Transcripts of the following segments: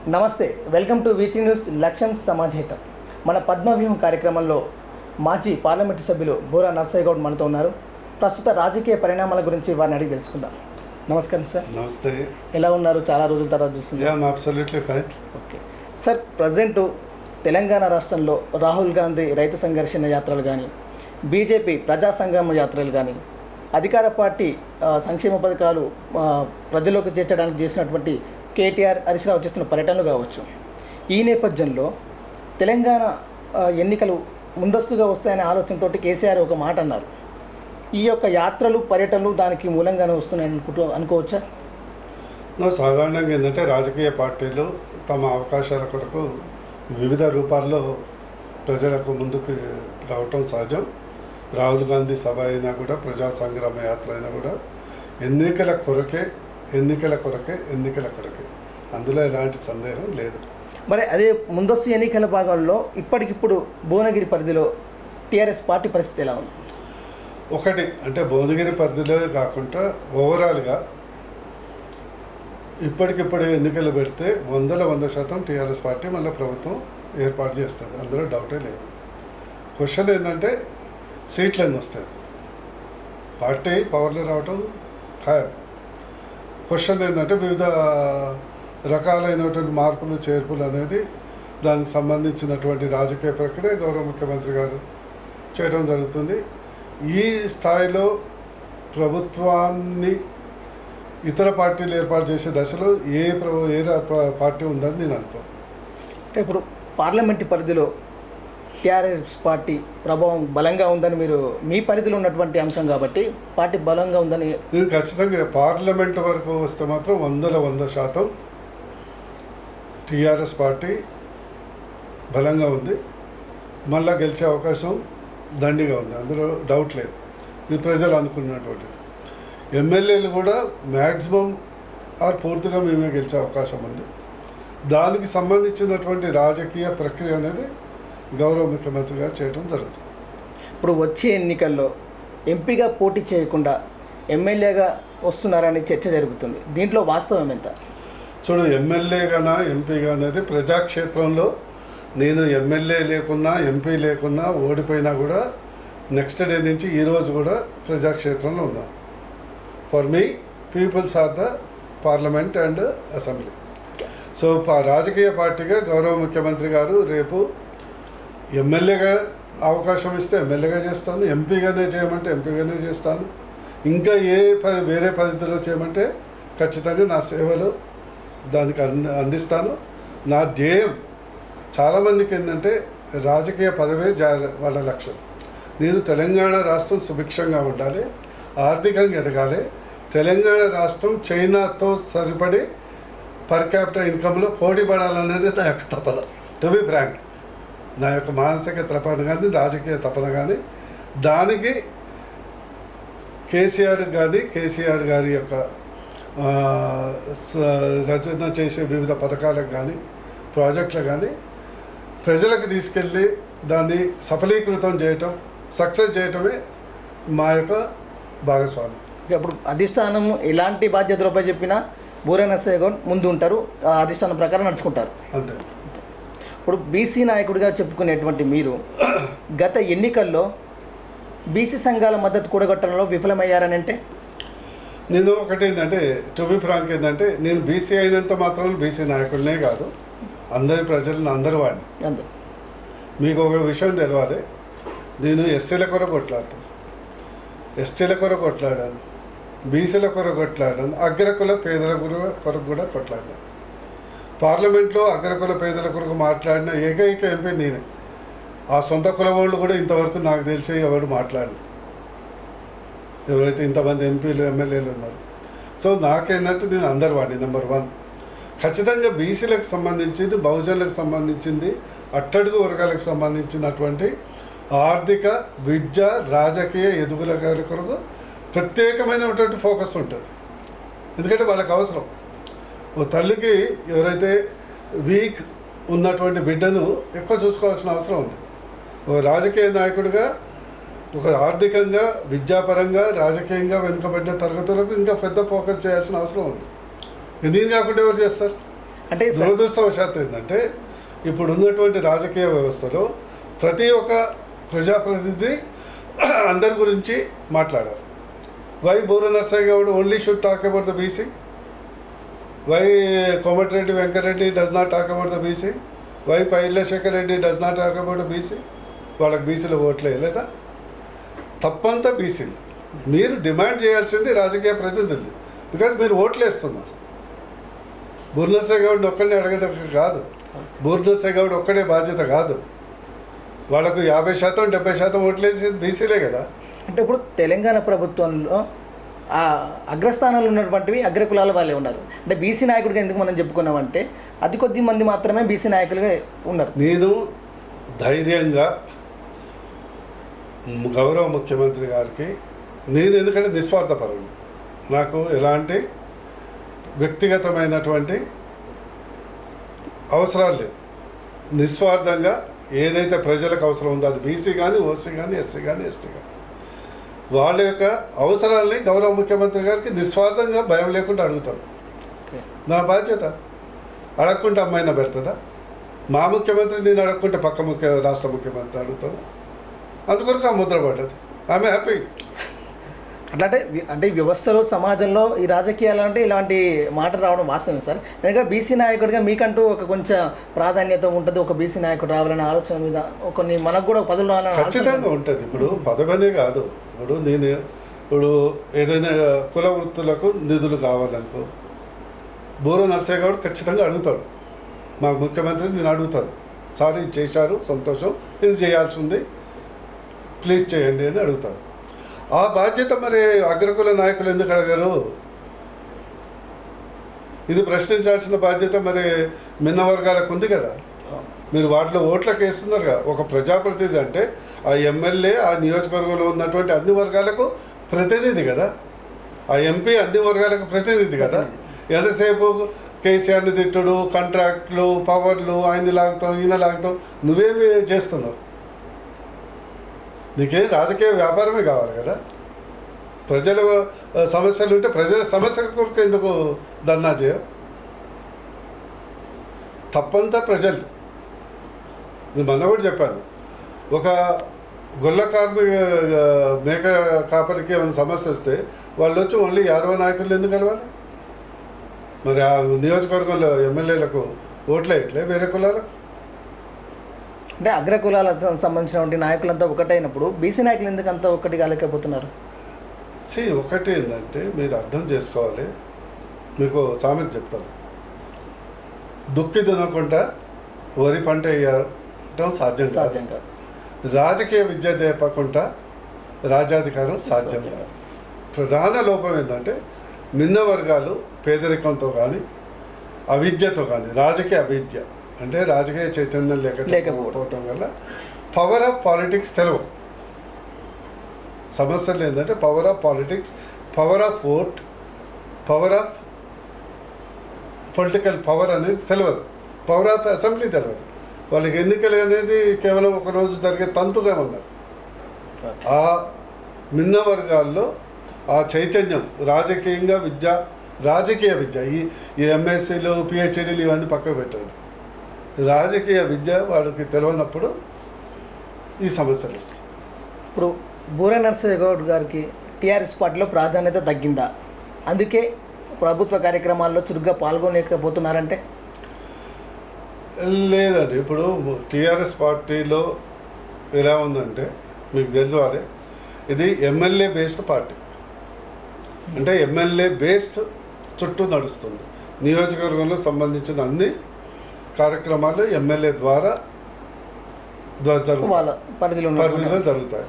నమస్తే, welcome two weekly news లక్ష్యం సమాజహితం. మన పద్మవ్యూహం కార్యక్రమంలో మాజీ పార్లమెంటు సభ్యులు బూరా నర్సయ్య గౌడ్ మనతో ఉన్నారు. ప్రస్తుత రాజకీయ పరిణామాల గురించి వారిని అడిగి తెలుసుకుందాం. నమస్కారం సార్. నమస్తే. ఎలా ఉన్నారు? చాలా రోజుల తర్వాత చూస్తున్నాం. Absolutely fine. Okay sir, present Telangana రాష్ట్రంలో రాహుల్ గాంధీ రైతు సంఘర్షణ యాత్రలు కానీ, బీజేపీ ప్రజా సంగ్రామ యాత్రలు కానీ, అధికార పార్టీ సంక్షేమ పథకాలు ప్రజల్లోకి చేర్చడానికి చేసినటువంటి కేటీఆర్ హరీష్ రావు చేస్తున్న పర్యటనలు కావచ్చు. ఈ నేపథ్యంలో తెలంగాణ ఎన్నికలు ముందస్తుగా వస్తాయనే ఆలోచనతో కేసీఆర్ ఒక మాట అన్నారు. ఈ యొక్క యాత్రలు పర్యటనలు దానికి మూలంగానే వస్తున్నాయని అనుకోవచ్చా? సాధారణంగా ఏంటంటే రాజకీయ పార్టీలు తమ అవకాశాల కొరకు వివిధ రూపాల్లో ప్రజలకు ముందుకు రావటం సహజం. రాహుల్ గాంధీ సభ అయినా కూడా, ప్రజా సంగ్రామ యాత్ర అయినా కూడా ఎన్నికల కొరకే. అందులో ఎలాంటి సందేహం లేదు. మరి అదే ముందస్తు ఎన్నికల భాగంలో ఇప్పటికిప్పుడు భువనగిరి పరిధిలో టీఆర్ఎస్ పార్టీ పరిస్థితి ఎలా ఉంది? ఒకటి అంటే భువనగిరి పరిధిలో కాకుండా ఓవరాల్గా ఇప్పటికిప్పుడు ఎన్నికలు పెడితే 100% టీఆర్ఎస్ పార్టీ మళ్ళీ ప్రభుత్వం ఏర్పాటు చేస్తుంది. అందులో డౌటే లేదు. క్వశ్చన్ ఏంటంటే సీట్లు ఎన్ని వస్తాయి? పార్టీ పవర్లో రావటం ఖాయం. క్వశ్చన్ ఏంటంటే వివిధ రకాలైనటువంటి మార్పులు చేర్పులు అనేది దానికి సంబంధించినటువంటి రాజకీయ ప్రక్రియ గౌరవ ముఖ్యమంత్రి గారు చేయడం జరుగుతుంది. ఈ స్థాయిలో ప్రభుత్వాన్ని ఇతర పార్టీలు ఏర్పాటు చేసే దశలో ఏ పార్టీ ఉందని నేను అనుకోను. అంటే ఇప్పుడు పార్లమెంటు పరిధిలో టీఆర్ఎస్ పార్టీ ప్రభావం బలంగా ఉందని మీరు మీ పరిధిలో ఉన్నటువంటి అంశం కాబట్టి పార్టీ బలంగా ఉందని నేను ఖచ్చితంగా పార్లమెంటు వరకు వస్తే మాత్రం 100% టీఆర్ఎస్ పార్టీ బలంగా ఉంది. మళ్ళా గెలిచే అవకాశం దండిగా ఉంది, అందులో డౌట్ లేదు. ఇది ప్రజలు అనుకున్నటువంటిది. ఎమ్మెల్యేలు కూడా మ్యాక్సిమం పూర్తిగా మేమే గెలిచే అవకాశం ఉంది. దానికి సంబంధించినటువంటి రాజకీయ ప్రక్రియ అనేది గౌరవ ముఖ్యమంత్రి గారు చేయడం జరుగుతుంది. ఇప్పుడు వచ్చే ఎన్నికల్లో ఎంపీగా పోటీ చేయకుండా ఎమ్మెల్యేగా వస్తున్నారని చర్చ జరుగుతుంది. దీంట్లో వాస్తవం ఎంత? చూడు, ఎమ్మెల్యేగానా ఎంపీగా అనేది ప్రజాక్షేత్రంలో నేను ఎమ్మెల్యే లేకున్నా ఎంపీ లేకున్నా ఓడిపోయినా కూడా నెక్స్ట్ డే నుంచి ఈరోజు కూడా ప్రజాక్షేత్రంలో ఉన్నాను. For me peoples are the parliament and assembly. So రాజకీయ పార్టీగా గౌరవ ముఖ్యమంత్రి గారు రేపు ఎమ్మెల్యేగా అవకాశం ఇస్తే ఎమ్మెల్యేగా చేస్తాను, ఎంపీగానే చేయమంటే ఎంపీగానే చేస్తాను, ఇంకా వేరే పరిధిలో చేయమంటే ఖచ్చితంగా నా సేవలు దానికి అందిస్తాను. నా ధ్యేయం చాలామందికి ఏంటంటే రాజకీయ పదవే వాళ్ళ లక్ష్యం. నేను తెలంగాణ రాష్ట్రం సుభిక్షంగా ఉండాలి, ఆర్థికంగా ఎదగాలి, తెలంగాణ రాష్ట్రం చైనాతో సరిపడి పర్ క్యాపిటల్ ఇన్కంలో పోటీ పడాలనేది నా యొక్క తపన. టు బి ఫ్రాంక్, నా యొక్క మానసిక తపన కానీ రాజకీయ తపన కానీ, దానికి కేసీఆర్ గారి యొక్క రచన చేసే వివిధ పథకాలకు కానీ ప్రాజెక్టులు కానీ ప్రజలకు తీసుకెళ్ళి దాన్ని సఫలీకృతం చేయటం, సక్సెస్ చేయటమే మా యొక్క భాగస్వామ్యం. ఇప్పుడు అధిష్టానం ఎలాంటి బాధ్యతలపై చెప్పినా బూరా నర్సయ్య గౌడ్ ముందు ఉంటారు, అధిష్టానం ప్రకారం నడుచుకుంటారు అంతే. ఇప్పుడు బీసీ నాయకుడిగా చెప్పుకునేటువంటి మీరు గత ఎన్నికల్లో బీసీ సంఘాల మద్దతు కూడగొట్టడంలో విఫలమయ్యారని అంటే? నేను ఒకటి ఏంటంటే, టు బి ఫ్రాంక్ ఏంటంటే, నేను బీసీ అయినంత మాత్రం బీసీ నాయకుడినే కాదు, అందరి ప్రజలను అందరు వాడిని. మీకు ఒక విషయం తెలవాలి, నేను ఎస్సీల కొరకు కొట్లాడతాను, ఎస్టీల కొరకు కొట్లాడాను, బీసీల కొరకు కొట్లాడాను, అగ్రకుల పేదల కొరకు కూడా కొట్లాడాను. పార్లమెంట్లో అగ్రకుల పేదల కొరకు మాట్లాడిన ఏకైక ఎంపీ నేనే. ఆ సొంత కులం వాళ్ళు కూడా ఇంతవరకు నాకు తెలిసి ఎవరు మాట్లాడలేదు, ఎవరైతే ఇంతమంది ఎంపీలు ఎమ్మెల్యేలు ఉన్నారు. సో నాకేంటంటే నేను అందరు వాడిని. నెంబర్ 1, ఖచ్చితంగా బీసీలకు సంబంధించింది, బహుజనులకు సంబంధించింది, అట్టడుగు వర్గాలకు సంబంధించినటువంటి ఆర్థిక, విద్య, రాజకీయ ఎదుగుల గారి కొరకు ప్రత్యేకమైనటువంటి ఫోకస్ ఉంటుంది. ఎందుకంటే వాళ్ళకి అవసరం. ఓ తల్లికి ఎవరైతే వీక్ ఉన్నటువంటి బిడ్డను ఎక్కువ చూసుకోవాల్సిన అవసరం ఉంది. ఓ రాజకీయ నాయకుడిగా ఒక ఆర్థికంగా, విద్యాపరంగా, రాజకీయంగా వెనుకబడిన తరగతులకు ఇంకా పెద్ద ఫోకస్ చేయాల్సిన అవసరం ఉంది. దీని కాకుండా ఎవరు చేస్తారు? అంటే దురదృష్టవశాత్తు ఏంటంటే ఇప్పుడు ఉన్నటువంటి రాజకీయ వ్యవస్థలో ప్రతి ఒక్క ప్రజాప్రతినిధి అందరి గురించి మాట్లాడారు. Why Boora Narsaiah Goud only should talk about the BC? Why Komatireddy Venkat Reddy does not talk about the BC? Why Pailla Shekar Reddy does not talk about the BC? వాళ్ళకి బీసీలో ఓట్లే లేదా? తప్పంతా బీసీలు. మీరు డిమాండ్ చేయాల్సింది రాజకీయ ప్రతినిధులు, బికాజ్ మీరు ఓట్లు వేస్తున్నారు. బూర నర్సయ్య గౌడ్ని ఒక్కడిని అడగదగ్గ కాదు, బూర నర్సయ్య గౌడ్ ఒక్కడే బాధ్యత కాదు. వాళ్ళకు 50% 70% ఓట్లు వేసేది బీసీలే కదా. అంటే ఇప్పుడు తెలంగాణ ప్రభుత్వంలో ఆ అగ్రస్థానంలో ఉన్నటువంటివి అగ్రకులాల వాళ్ళే ఉన్నారు. అంటే బీసీ నాయకుడిగా ఎందుకు మనం చెప్పుకున్నామంటే అతి కొద్ది మంది మాత్రమే బీసీ నాయకులుగా ఉన్నారు. నేను ధైర్యంగా గౌరవ ముఖ్యమంత్రి గారికి, నేను ఎందుకంటే నిస్వార్థపరుడు, నాకు ఎలాంటి వ్యక్తిగతమైనటువంటి అవసరాలు లేవు. నిస్వార్థంగా ఏదైతే ప్రజలకు అవసరం ఉందో, అది బీసీ కానీ, ఓసీ కానీ, ఎస్సీ కానీ, ఎస్టీ కానీ, వాళ్ళ యొక్క అవసరాలని గౌరవ ముఖ్యమంత్రి గారికి నిస్వార్థంగా భయం లేకుండా అడుగుతాను. నా బాధ్యత. అడగకుండా అమ్మాయినా పెడుతుందా? మా ముఖ్యమంత్రి నేను అడగకుంటే పక్క రాష్ట్ర ముఖ్యమంత్రి అడుగుతుందా? అందుకొరకు ఆ ముద్ర పడ్డది. ఆమె హ్యాపీ. అంటే వ్యవస్థలో, సమాజంలో ఈ రాజకీయాలు అంటే ఇలాంటి మాటలు రావడం వాస్తవమే సార్. ఎందుకంటే బీసీ నాయకుడిగా మీకంటూ ఒక కొంచెం ప్రాధాన్యత ఉంటుంది. ఒక బీసీ నాయకుడు రావాలనే ఆలోచన మీద కొన్ని మనకు కూడా పదవులు రావాలని ఖచ్చితంగా ఉంటుంది. ఇప్పుడు పదవనే కాదు, ఇప్పుడు ఏదైనా కుల వృత్తులకు నిధులు కావాలనుకో, బూర నర్సయ్య గౌడ్ ఖచ్చితంగా అడుగుతాడు. మా ముఖ్యమంత్రి నేను అడుగుతాను, సార్ ఇది చేశారు, సంతోషం, ఇది చేయాల్సి ఉంది, ప్లీజ్ చేయండి అని అడుగుతాను. ఆ బాధ్యత మరి అగ్రకుల నాయకులు ఎందుకు అడగరు? ఇది ప్రశ్నించాల్సిన బాధ్యత మరి మిన్న వర్గాలకు ఉంది కదా. మీరు వాటిలో ఓట్లకు వేస్తున్నారు కదా. ఒక ప్రజాప్రతినిధి అంటే ఆ ఎమ్మెల్యే ఆ నియోజకవర్గంలో ఉన్నటువంటి అన్ని వర్గాలకు ప్రతినిధి కదా. ఆ ఎంపీ అన్ని వర్గాలకు ప్రతినిధి కదా. ఎంతసేపు కేసీఆర్ని తిట్టుడు, కాంట్రాక్ట్లు, పవర్లు, ఆయన్ని లాగుతాం, ఈయన లాగుతాం, నువ్వేమి చేస్తున్నావు? నీకేం రాజకీయ వ్యాపారమే కావాలి కదా. ప్రజల సమస్యలు ఉంటే ప్రజల సమస్యల కొరకు ఎందుకు ధర్నా చేయవు? తప్పంతా ప్రజలు. నేను మొన్న కూడా చెప్పాను, ఒక గొల్ల కార్మిక మేక కాపరికి ఏమైనా సమస్య వస్తే వాళ్ళు వచ్చి ఓన్లీ యాదవ నాయకులు ఎందుకు కలవాలి? మరి ఆ నియోజకవర్గంలో ఎమ్మెల్యేలకు ఓట్లే ఇట్లే వేరే కులాలకు. అంటే అగ్రకులాలకు సంబంధించినటువంటి నాయకులంతా ఒకటైనప్పుడు బీసీ నాయకులు ఎందుకు అంతా ఒక్కటి కాలేకపోతున్నారు? ఒకటి ఏంటంటే మీరు అర్థం చేసుకోవాలి. మీకు సామెత చెప్తాను, దుక్కి దున్నకుండా వరి పంట వేయడం సాధ్యం కాదు. రాజకీయ విద్య నేర్పకుండా రాజ్యాధికారం సాధ్యం కాదు. ప్రధాన లోపం ఏంటంటే మిన్న వర్గాలు పేదరికంతో కానీ, అవిద్యతో కానీ, రాజకీయ అవిద్య అంటే రాజకీయ చైతన్యం లేకపోవటం వల్ల పవర్ ఆఫ్ పాలిటిక్స్ తెలియదు. సమస్యలు ఏంటంటే power of politics, power of vote, power of political power అనేది తెలియదు. పవర్ ఆఫ్ అసెంబ్లీ తెలియదు. వాళ్ళకి ఎన్నికలు అనేది కేవలం ఒకరోజు జరిగే తంతుగా ఉన్నారు. ఆ మిన్న వర్గాల్లో ఆ చైతన్యం, రాజకీయంగా రాజకీయ విద్య, ఈ ఎంఎస్సీలు, పిహెచ్డీలు ఇవన్నీ పక్కకు పెట్టండి. రాజకీయ విద్య వాళ్ళకి తెలియనప్పుడు ఈ సమస్యలు వస్తాయి. ఇప్పుడు బూర నర్సయ్య గౌడ్ గారికి టీఆర్ఎస్ పార్టీలో ప్రాధాన్యత తగ్గిందా? అందుకే ప్రభుత్వ కార్యక్రమాల్లో చురుగ్గా పాల్గొనలేకపోతున్నారంటే? లేదండి. ఇప్పుడు టీఆర్ఎస్ పార్టీలో ఎలా ఉందంటే మీకు తెలుసుకోవాలి, ఇది ఎమ్మెల్యే బేస్డ్ పార్టీ. అంటే ఎమ్మెల్యే బేస్డ్ చుట్టూ నడుస్తుంది. నియోజకవర్గంలో సంబంధించిన అన్ని కార్యక్రమాలు ఎమ్మెల్యే ద్వారా పరిధిలో జరుగుతాయి.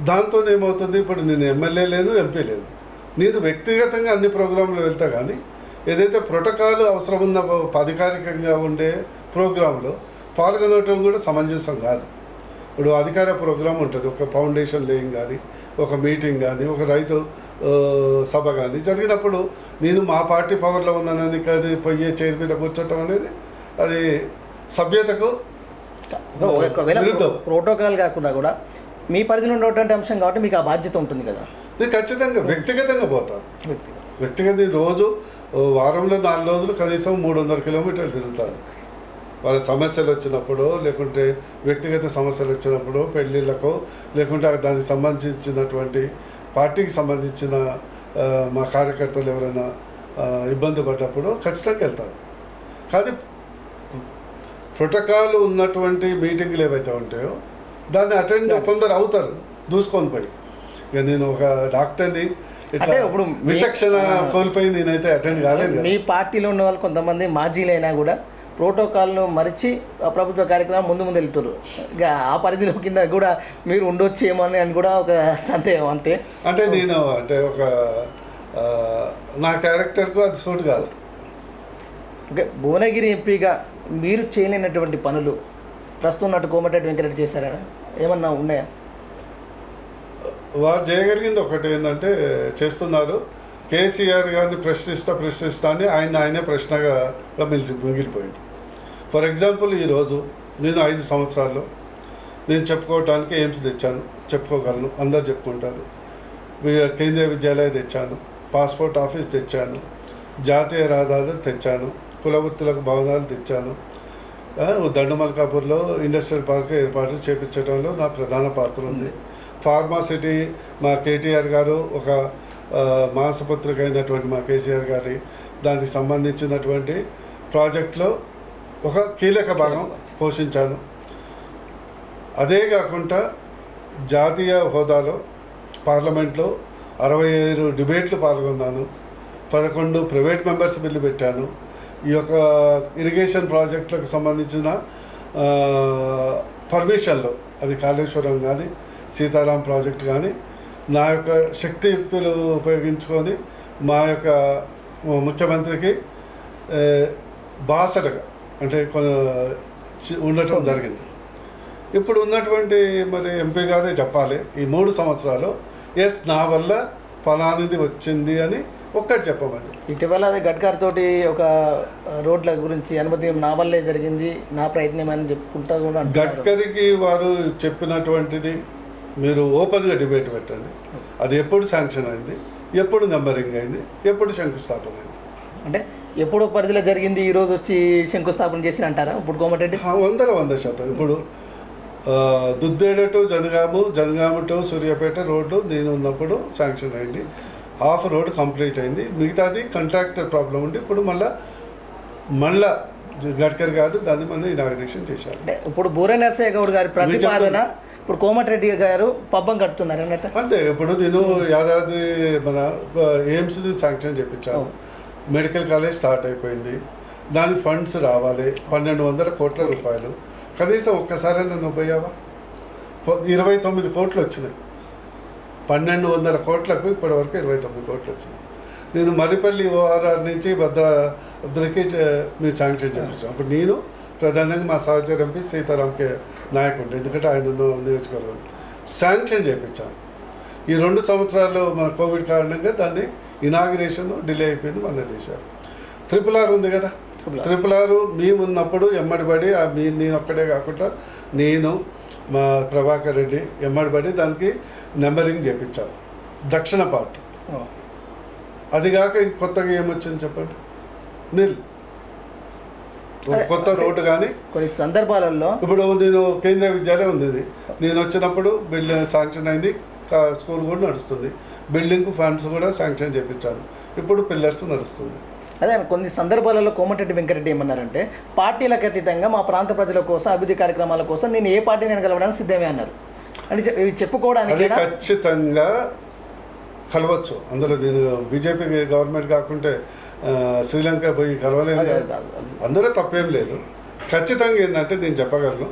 దాంతో ఏమవుతుంది, ఇప్పుడు నేను ఎమ్మెల్యే లేను, ఎంపీ లేను, నేను వ్యక్తిగతంగా అన్ని ప్రోగ్రాంలు వెళ్తా. కానీ ఏదైతే ప్రోటోకాల్ అవసరం ఉన్న అధికారికంగా ఉండే ప్రోగ్రాంలో పాల్గొనటం కూడా సమంజసం కాదు. ఇప్పుడు అధికార ప్రోగ్రాం ఉంటుంది, ఒక ఫౌండేషన్ లేయింగ్ కానీ, ఒక మీటింగ్ కానీ, ఒక రైతు సభ కానీ జరిగినప్పుడు నేను మా పార్టీ పవర్లో ఉన్నానని అది పోయే చైర్ మీద కూర్చోటం అనేది అది సభ్యతకు ప్రోటోకాల్ కాకుండా కూడా మీ పరిధిలో ఉన్నటువంటి అంశం కాబట్టి మీకు ఆ బాధ్యత ఉంటుంది కదా. నేను ఖచ్చితంగా వ్యక్తిగతంగా పోతాను. వ్యక్తిగత రోజు వారంలో 4 రోజులు కనీసం 300 కిలోమీటర్లు తిరుగుతారు. వాళ్ళ సమస్యలు వచ్చినప్పుడు, లేకుంటే వ్యక్తిగత సమస్యలు వచ్చినప్పుడు, పెళ్ళిళ్ళకో, లేకుంటే దానికి సంబంధించినటువంటి పార్టీకి సంబంధించిన మా కార్యకర్తలు ఎవరైనా ఇబ్బంది పడ్డప్పుడు ఖచ్చితంగా వెళ్తారు. కానీ ప్రోటోకాల్ ఉన్నటువంటి మీటింగ్లు ఏవైతే ఉంటాయో దాన్ని అటెండ్ కొందరు అవుతారు దూసుకొని పోయి. ఇక నేను ఒక డాక్టర్ని ఇట్లా ఇప్పుడు విచక్షణ కోల్పోయి నేనైతే అటెండ్ కాలేదు. మీ పార్టీలో ఉన్న వాళ్ళు కొంతమంది మాజీలైనా కూడా ప్రోటోకాల్ను మరిచి ప్రభుత్వ కార్యక్రమం ముందు వెళ్తారు. ఇక ఆ పరిధిలో కింద కూడా మీరు ఉండొచ్చేమో అని కూడా ఒక సందేహం అంతే. అంటే నేను అంటే ఒక నా క్యారెక్టర్కు అది సూట్ కాదు. ఓకే, భువనగిరి ఎంపీగా మీరు చేయలేనటువంటి పనులు ప్రస్తుతం ఉన్నట్టు కోమటిరెడ్డి వెంకటరెడ్డి చేశారా? ఏమన్నా ఉన్నాయా? వారు చేయగలిగింది ఒకటి ఏంటంటే చేస్తున్నారు. కేసీఆర్ గారిని ప్రశ్నిస్తా అని ఆయనే ప్రశ్నగా మిగిలిపోయింది. ఫర్ ఎగ్జాంపుల్ ఈరోజు నేను 5 సంవత్సరాల్లో నేను చెప్పుకోవడానికి ఎయిమ్స్ తెచ్చాను, చెప్పుకోగలను, అందరు చెప్పుకుంటారు. కేంద్రీయ విద్యాలయం తెచ్చాను, పాస్పోర్ట్ ఆఫీస్ తెచ్చాను, జాతీయ రహదారులు తెచ్చాను, కులవృత్తులకు భవనాలు తెచ్చాను, దండుమల్కాపూర్లో ఇండస్ట్రియల్ పార్క్ ఏర్పాట్లు చేపించడంలో నా ప్రధాన పాత్ర ఉంది. ఫార్మాసిటీ మా కేటీఆర్ గారు ఒక మాసపత్రిక అయినటువంటి మా కేసీఆర్ గారి దానికి సంబంధించినటువంటి ప్రాజెక్ట్లో ఒక కీలక భాగం పోషించాను. అదే కాకుండా జాతీయ హోదాలో పార్లమెంట్లో 65 డిబేట్లు పాల్గొన్నాను, 11 ప్రైవేట్ మెంబర్స్ బిల్లు పెట్టాను. ఈ యొక్క ఇరిగేషన్ ప్రాజెక్టులకు సంబంధించిన పర్మిషన్లో అది కాళేశ్వరం కానీ సీతారాం ప్రాజెక్ట్ కానీ నా యొక్క శక్తియుక్తులు ఉపయోగించుకొని మా యొక్క ముఖ్యమంత్రికి బాసటగా అంటే ఉండటం జరిగింది. ఇప్పుడు ఉన్నటువంటి మరి ఎంపీ గారే చెప్పాలి ఈ 3 సంవత్సరాలు నా వల్ల ఫలానిది వచ్చింది అని ఒక్కటి చెప్పమండి. ఇటీవల అది గడ్కర్ తోటి ఒక రోడ్ల గురించి అనుమతి నా వల్లే జరిగింది, నా ప్రయత్నం అని చెప్పుకుంటా కూడా గడ్కరీకి వారు చెప్పినటువంటిది మీరు ఓపెన్గా డిబేట్ పెట్టండి. అది ఎప్పుడు శాంక్షన్ అయింది, ఎప్పుడు నెంబరింగ్ అయింది, ఎప్పుడు శంకుస్థాపన అయింది, అంటే ఎప్పుడు పరిధిలో జరిగింది, ఈరోజు వచ్చి శంకుస్థాపన చేసి అంటారా? ఇప్పుడు కోమటిరెడ్డి 100% ఇప్పుడు Duddeda to జనగాము to Suryapet road నేను ఉన్నప్పుడు శాంక్షన్ అయింది. హాఫ్ రోడ్ కంప్లీట్ అయింది, మిగతాది కాంట్రాక్టర్ ప్రాబ్లం ఉండి ఇప్పుడు మళ్ళా గడ్కరీ గారు దాన్ని మళ్ళీ ఇనాగ్రేషన్ చేశారు. అంటే ఇప్పుడు బూర నరసయ్య గౌడ్ గారి ప్రతిపాదన ఇప్పుడు కోమటిరెడ్డి గారు పబ్బం కడుతున్నారు అన్నట్టు. అంతే. ఇప్పుడు నేను యాదాద్రి మన ఎయిమ్స్ శాంక్షన్ చేయించాను, మెడికల్ కాలేజ్ స్టార్ట్ అయిపోయింది, దానికి ఫండ్స్ రావాలి 1200 కోట్ల రూపాయలు. కనీసం ఒక్కసారి నన్ను పోయావా? 29 కోట్లు వచ్చినాయి. 1200 కోట్లకు ఇప్పటివరకు 29 కోట్లు వచ్చినాయి. నేను మరిపల్లి ఓఆర్ఆర్ నుంచి భద్రాద్రికి మీరు శాంక్షన్ చేయించాను. అప్పుడు నేను ప్రధానంగా మా సహచర ఎంపీ సీతారాంకే నాయకుడు, ఎందుకంటే ఆయన నియోజకవర్గం శాంక్షన్ చేయించాను. ఈ 2 సంవత్సరాలు మన కోవిడ్ కారణంగా దాన్ని ఇనాగ్రేషన్ డిలే అయిపోయింది, మన చేశారు. RRR ఉంది కదా, RRR మేము ఉన్నప్పుడు ఎమ్మడిపడి నేను ఒక్కడే కాకుండా నేను మా ప్రభాకర్ రెడ్డి ఎమ్మడిపడి దానికి నెంబరింగ్ చేయించాను దక్షిణ పార్ట్. అది కాక ఇంక కొత్తగా ఏమొచ్చింది చెప్పండి, కొత్త రోడ్డు కానీ కొన్ని సందర్భాలలో ఇప్పుడు నేను కేంద్రీయ విద్యాలయం ఉంది, నేను వచ్చినప్పుడు బిల్డింగ్ శాంక్షన్ అయింది, స్కూల్ కూడా నడుస్తుంది, బిల్డింగ్కు ఫండ్స్ కూడా శాంక్షన్ చేయించాను, ఇప్పుడు పిల్లర్స్ నడుస్తుంది. అదే కొన్ని సందర్భాలలో కోమటిరెడ్డి వెంకటరెడ్డి ఏమన్నారంటే పార్టీలకు అతీతంగా మా ప్రాంత ప్రజల కోసం అభివృద్ధి కార్యక్రమాల కోసం నేను ఏ పార్టీని కలవడానికి సిద్ధమే అన్నారు. అంటే చెప్పుకోవడానికి ఖచ్చితంగా కలవచ్చు. అందులో నేను బీజేపీ గవర్నమెంట్ కాకుంటే శ్రీలంక పోయి కలవలేదు, అందులో తప్పేం లేదు. ఖచ్చితంగా ఏంటంటే నేను చెప్పగలను,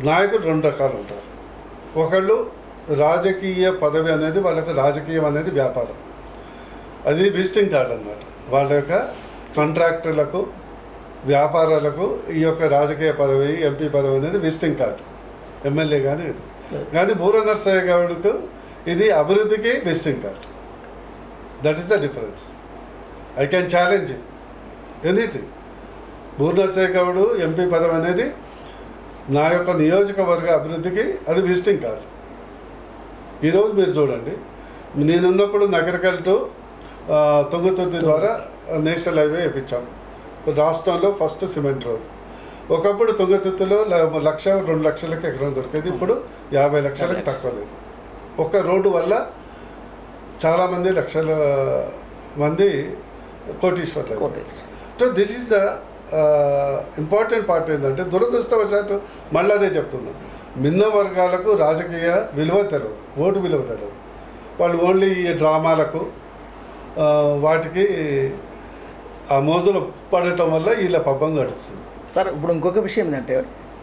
నాయకులు 2 రకాలు ఉంటారు. ఒకళ్ళు రాజకీయ పదవి అనేది వాళ్ళకు, రాజకీయం అనేది వ్యాపారం, అది విజిటింగ్ కార్డ్ అన్నమాట. వాళ్ళ యొక్క కాంట్రాక్టర్లకు వ్యాపారాలకు ఈ యొక్క రాజకీయ పదవి ఎంపీ పదవి అనేది విజిటింగ్ కార్డు, ఎమ్మెల్యే కానీ బూర నరసయ్య గౌడ్కు ఇది అభివృద్ధికి visiting card. That is the difference. I can challenge anything. బూర నరసయ్య గౌడ్ ఎంపీ పదవి అనేది నా యొక్క నియోజకవర్గ అభివృద్ధికి అది విజిటింగ్ కార్డు. ఈరోజు మీరు చూడండి, నేనున్నప్పుడు నగరకల్ టు తుంగతుర్తి ద్వారా నేషనల్ హైవే వేయించాం. రాష్ట్రంలో ఫస్ట్ సిమెంట్ రోడ్. ఒకప్పుడు తుంగతుర్తిలో 1,00,000 2,00,000కి ఎకరం దొరికేది, ఇప్పుడు 50 లక్షలకు తక్కువ లేదు. ఒక రోడ్డు వల్ల చాలామంది లక్షల మంది కోటీశ్వర్లు. So this is the important part. ఏంటంటే దురదృష్టవశాత్తు మళ్ళీ అదే చెప్తున్నాను, మిన్న వర్గాలకు రాజకీయ విలువ తెలియదు, ఓటు విలువ తెలియదు. వాళ్ళు ఓన్లీ ఈ డ్రామాలకు వాటికి ఆ మోజులు పడటం వల్ల వీళ్ళ పబ్బం గడుస్తుంది. సార్ ఇప్పుడు ఇంకొక విషయం ఏంటంటే,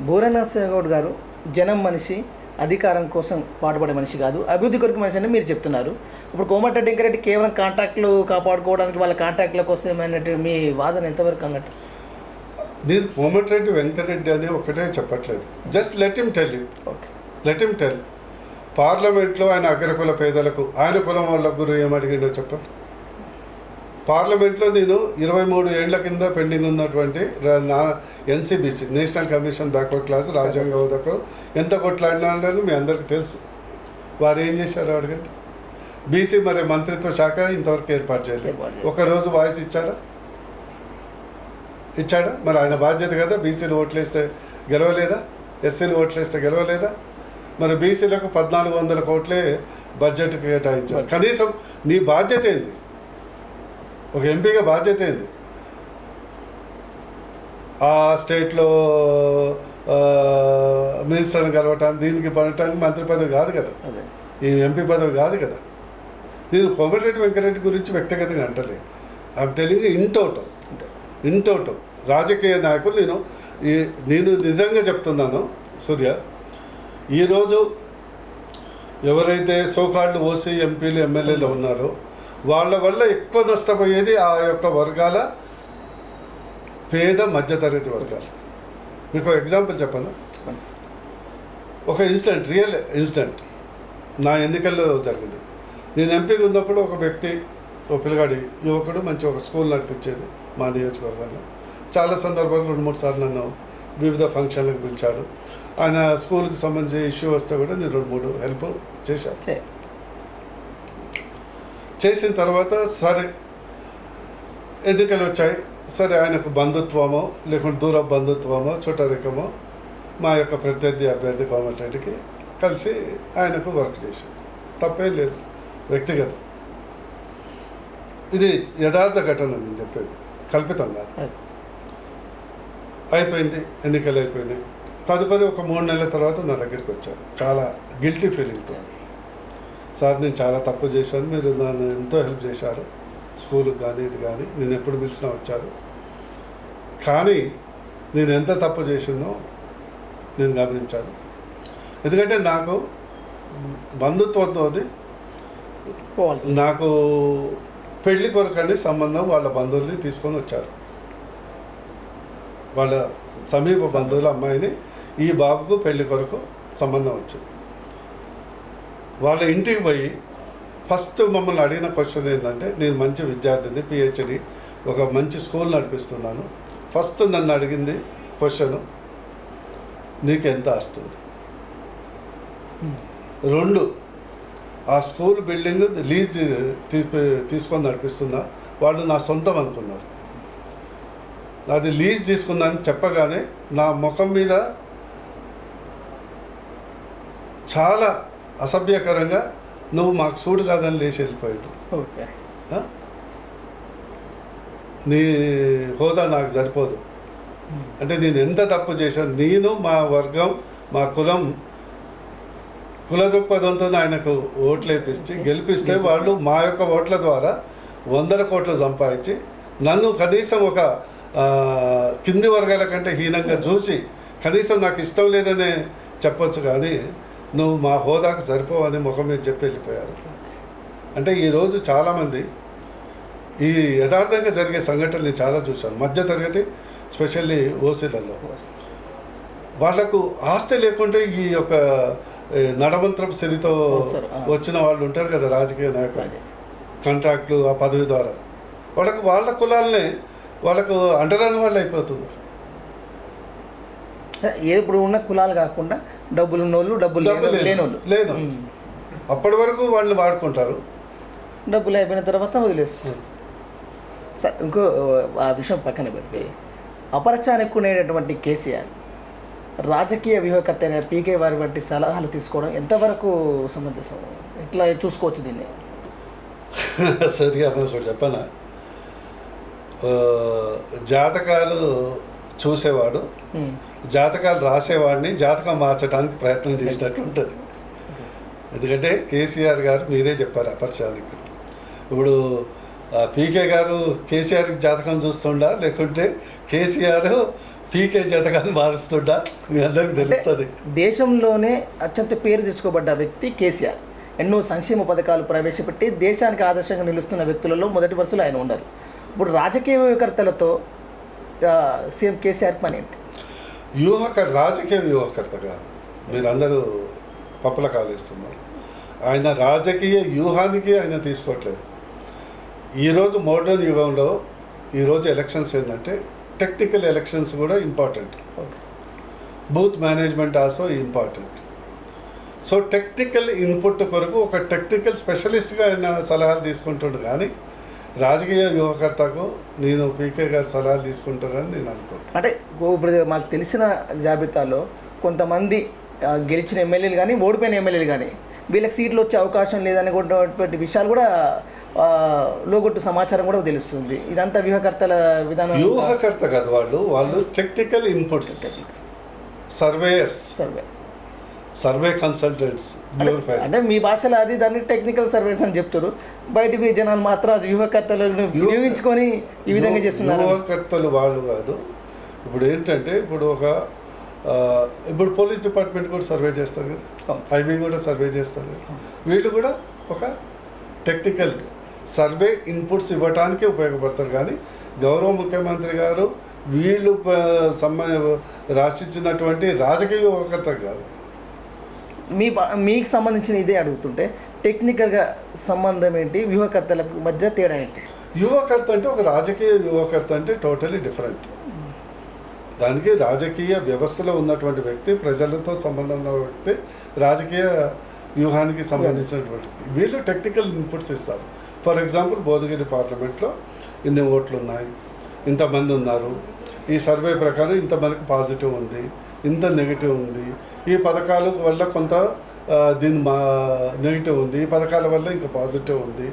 బూర నరసింహగౌడ్ గారు జనం మనిషి, అధికారం కోసం పాటుపడే మనిషి కాదు, అభివృద్ధి కొరకు మనిషి అని మీరు చెప్తున్నారు. ఇప్పుడు కోమటిరెడ్డి వెంకరెడ్డి కేవలం కాంట్రాక్ట్లు కాపాడుకోవడానికి, వాళ్ళ కాంట్రాక్ట్ల కోసం అన్నట్టు మీ వాదన ఎంతవరకు అన్నట్టు? నేను కోమటిరెడ్డి వెంకరెడ్డి అని ఒకటే చెప్పట్లేదు, just let him tell you, let him tell. పార్లమెంట్లో ఆయన అగ్రకుల పేదలకు, ఆయన కులం వాళ్ళ గురు ఏమడిగిండో చెప్పండి. పార్లమెంట్లో నేను 23 ఏళ్ల కింద పెండింగ్ ఉన్నటువంటి NCBC, national commission backward class, రాజ్యాంగ హోదాకు ఎంత కొట్లాడినారని మీ అందరికీ తెలుసు. వారు ఏం చేశారు అడగండి. బీసీ మరి మంత్రిత్వ శాఖ ఇంతవరకు ఏర్పాటు చేయలేదు. ఒకరోజు వాయిస్ ఇచ్చాడా? మరి ఆయన బాధ్యత కదా. బీసీలు ఓట్లేస్తే గెలవలేదా? ఎస్సీలు ఓట్లేస్తే గెలవలేదా? మరి బీసీలకు 1,400 కోట్లే బడ్జెట్ కేటాయించారు. కనీసం నీ బాధ్యత ఏంది? ఒక ఎంపీగా బాధ్యత ఏంది? ఆ స్టేట్లో మినిస్టర్ని కలవటానికి, దీనికి పడటానికి మంత్రి పదవి కాదు కదా, ఈ ఎంపీ పదవి కాదు కదా. నేను కోమటిరెడ్డి వెంకరెడ్డి గురించి వ్యక్తిగతంగా అంటలే, ఐఎమ్ టెలింగ్ ఇన్ టోటల్ రాజకీయ నాయకులు. నేను నిజంగా చెప్తున్నాను సూర్య, ఈరోజు ఎవరైతే సోకాళ్ళు ఓసీ ఎంపీలు ఎమ్మెల్యేలు ఉన్నారో వాళ్ళ వల్ల ఎక్కువ నష్టపోయేది ఆ యొక్క వర్గాల పేద మధ్యతరగతి వర్గాలు. మీకు ఎగ్జాంపుల్ చెప్పను. ఒక ఇన్సిడెంట్, రియల్ ఇన్సిడెంట్ నా ఎన్నికల్లో జరిగింది. నేను ఎంపీగా ఉన్నప్పుడు ఒక వ్యక్తి, ఒక పిల్లగాడి యువకుడు మంచి ఒక స్కూల్ నడిపించేది మా నియోజకవర్గంలో. చాలా సందర్భాల్లో 2-3 సార్లు నన్ను వివిధ ఫంక్షన్లకు పిలిచాడు. ఆయన స్కూల్కి సంబంధించి ఇష్యూ వస్తే కూడా నేను 2-3 హెల్ప్ చేశాను. చేసిన తర్వాత సరే ఎన్నికలు వచ్చాయి. సరే ఆయనకు బంధుత్వమో లేకుంటే దూర బంధుత్వమో చుట్టరికమో మా యొక్క ప్రత్యర్థి అభ్యర్థి కోమటిరెడ్డికి కలిసి ఆయనకు వర్క్ చేశాను. తప్పేం లేదు, వ్యక్తిగతం. ఇది యథార్థ ఘటన నేను చెప్పేది, కల్పితం కాదు. అయిపోయింది, ఎన్నికలు అయిపోయినాయి. తదుపరి ఒక 3 నెలల తర్వాత నా దగ్గరికి వచ్చారు చాలా గిల్టీ ఫీలింగ్తో. సార్ నేను చాలా తప్పు చేశాను, మీరు నన్ను ఎంతో హెల్ప్ చేశారు, స్కూల్కి కానీ ఇది కానీ నేను ఎప్పుడు పిలిచినా వచ్చారు, కానీ నేను ఎంత తప్పు చేసిందో నేను గమనించాను. ఎందుకంటే నాకు బంధుత్వంతో నాకు పెళ్లి కొరకని సంబంధం వాళ్ళ బంధువుల్ని తీసుకొని వచ్చారు. వాళ్ళ సమీప బంధువుల అమ్మాయిని ఈ బాబుకు పెళ్లి కొరకు సంబంధం వచ్చింది. వాళ్ళ ఇంటికి పోయి ఫస్ట్ మమ్మల్ని అడిగిన క్వశ్చన్ ఏంటంటే, నేను మంచి విద్యార్థిని, పిహెచ్డి, ఒక మంచి స్కూల్ నడిపిస్తున్నాను. ఫస్ట్ నన్ను అడిగింది క్వశ్చను, నీకు ఎంత వస్తుంది? 2, ఆ స్కూల్ బిల్డింగ్ లీజ్ తీసుకొని నడిపిస్తున్నా, వాళ్ళు నా సొంతం అనుకున్నారు. అది లీజ్ తీసుకున్నాను చెప్పగానే నా ముఖం మీద చాలా అసభ్యకరంగా, నువ్వు మాకు సూడు కాదని లేచి వెళ్ళిపోయాడు. నీ హోదా నాకు సరిపోదు అంటే నేను ఎంత తప్పు చేశాను. నేను మా వర్గం, మా కుల దృక్పథంతో ఆయనకు ఓట్లు వేపించి గెలిపిస్తే వాళ్ళు మా యొక్క ఓట్ల ద్వారా 100 కోట్లు సంపాదించి నన్ను కనీసం ఒక కింది వర్గాల కంటే హీనంగా చూసి కనీసం నాకు ఇష్టం లేదనే చెప్పొచ్చు, కానీ నువ్వు మా హోదాకు సరిపోవని ముఖం మీద చెప్పి వెళ్ళిపోయారు. అంటే ఈరోజు చాలామంది ఈ యథార్థంగా జరిగే సంఘటనలు నేను చాలా చూశాను. మధ్యతరగతి స్పెషల్లీ ఓసీలలో వాళ్లకు ఆస్తి లేకుంటే ఈ యొక్క నడమంత్రపు శనితో వచ్చిన వాళ్ళు ఉంటారు కదా రాజకీయ నాయకులు, కాంట్రాక్ట్లు ఆ పదవి ద్వారా వాళ్ళ కులాలనే వాళ్ళకు అంటరాని వాళ్ళు అయిపోతున్నారు. ఇప్పుడు ఉన్న కులాలు కాకుండా డబ్బులు ఉన్నోళ్ళు, డబ్బులు లేనోళ్ళు లేదు. అప్పటి వరకు వాళ్ళని వాడుకుంటారు. డబ్బులు అయిపోయిన తర్వాత వదిలేస్తారు. సార్ ఇంకో ఆ విషయం పక్కన పెడితే అపరచానుకునేటటువంటి కేసీఆర్ రాజకీయ వ్యూహకర్త అయిన పీకే వారి వంటి సలహాలు తీసుకోవడం ఎంతవరకు సమంజసం, ఇట్లా చూసుకోవచ్చు దీన్ని? సరిగా ఒకటి చెప్పనా, జాతకాలు చూసేవాడు జాతకాలు రాసేవాడిని జాతకం మార్చడానికి ప్రయత్నం చేసినట్టు ఉంటుంది. ఎందుకంటే కేసీఆర్ గారు మీరే చెప్పారు అపరిచానికుడు. ఇప్పుడు పీకే గారు కేసీఆర్కి జాతకం చూస్తుండా, లేకుంటే కేసీఆర్ పీకే జాతకాన్ని మారుస్తుండా, మీ అందరికీ తెలుస్తుంది. దేశంలోనే అత్యంత పేరు తెచ్చుకోబడ్డ వ్యక్తి కేసీఆర్. ఎన్నో సంక్షేమ పథకాలు ప్రవేశపెట్టి దేశానికి ఆదర్శంగా నిలుస్తున్న వ్యక్తులలో మొదటి వరుసలో ఆయన ఉన్నారు. ఇప్పుడు రాజకీయ వ్యూహకర్తలతో సీఎం కేసీఆర్ పని ఏంటి? రాజకీయ వ్యూహకర్త కాదు, మీరందరూ పప్పుల కాలేస్తున్నారు. ఆయన రాజకీయ వ్యూహానికి ఆయన తీసుకోవట్లేదు. ఈరోజు మోడర్న్ యుగంలో ఈరోజు ఎలక్షన్స్ ఏంటంటే టెక్నికల్ ఎలక్షన్స్ కూడా important, booth management also important. So technical input కొరకు ఒక టెక్నికల్ స్పెషలిస్ట్గా ఆయన సలహాలు తీసుకుంటుండు, కానీ రాజకీయ వ్యూహకర్తకు నేను పీకే గారి సలహాలు తీసుకుంటారని నేను అనుకోను. అంటే ఇప్పుడు మాకు తెలిసిన జాబితాలో కొంతమంది గెలిచిన ఎమ్మెల్యేలు కానీ ఓడిపోయిన ఎమ్మెల్యేలు కానీ వీళ్ళకి సీట్లు వచ్చే అవకాశం లేదనేటువంటి విషయాలు కూడా లోగొట్టు సమాచారం కూడా తెలుస్తుంది. ఇదంతా వ్యూహకర్తల విధానం. వ్యూహకర్త కాదు, వాళ్ళు technical inputs, surveyors, survey consultants. అంటే మీ భాషలో అది దాన్ని టెక్నికల్ సర్వేస్ అని చెప్తారు, బయటికి జనాలు మాత్రం అది వ్యూహకర్తలను వినియోగించుకొని ఈ విధంగా చేస్తున్నారు. వ్యూహకర్తలు వాళ్ళు కాదు. ఇప్పుడు ఏంటంటే ఇప్పుడు పోలీస్ డిపార్ట్మెంట్ కూడా సర్వే చేస్తారు కదా, ఐబీ కూడా సర్వే చేస్తారు కదా, వీళ్ళు కూడా ఒక టెక్నికల్ సర్వే ఇన్పుట్స్ ఇవ్వడానికి ఉపయోగపడతారు. కానీ గౌరవ ముఖ్యమంత్రి గారు వీళ్ళు రాసిచ్చినటువంటి రాజకీయ వ్యూహకర్త కాదు. మీకు సంబంధించిన ఇదే అడుగుతుంటే టెక్నికల్గా సంబంధం ఏంటి, వ్యూహకర్తలకు మధ్య తేడా ఏంటి? వ్యూహకర్త అంటే ఒక రాజకీయ వ్యూహకర్త అంటే టోటలీ డిఫరెంట్. దానికి రాజకీయ వ్యవస్థలో ఉన్నటువంటి వ్యక్తి, ప్రజలతో సంబంధం ఉన్న వ్యక్తి, రాజకీయ వ్యూహానికి సంబంధించినటువంటి వీళ్ళు టెక్నికల్ ఇన్పుట్స్ ఇస్తారు. ఫర్ ఎగ్జాంపుల్ భువనగిరి పార్లమెంట్లో ఇన్ని ఓట్లు ఉన్నాయి, ఇంతమంది ఉన్నారు, ఈ సర్వే ప్రకారం ఇంతమందికి పాజిటివ్ ఉంది, ఇంత నెగిటివ్ ఉంది, ఈ పథకాల వల్ల కొంత దీని నెగిటివ్ ఉంది, ఈ పథకాల వల్ల ఇంకా పాజిటివ్ ఉంది,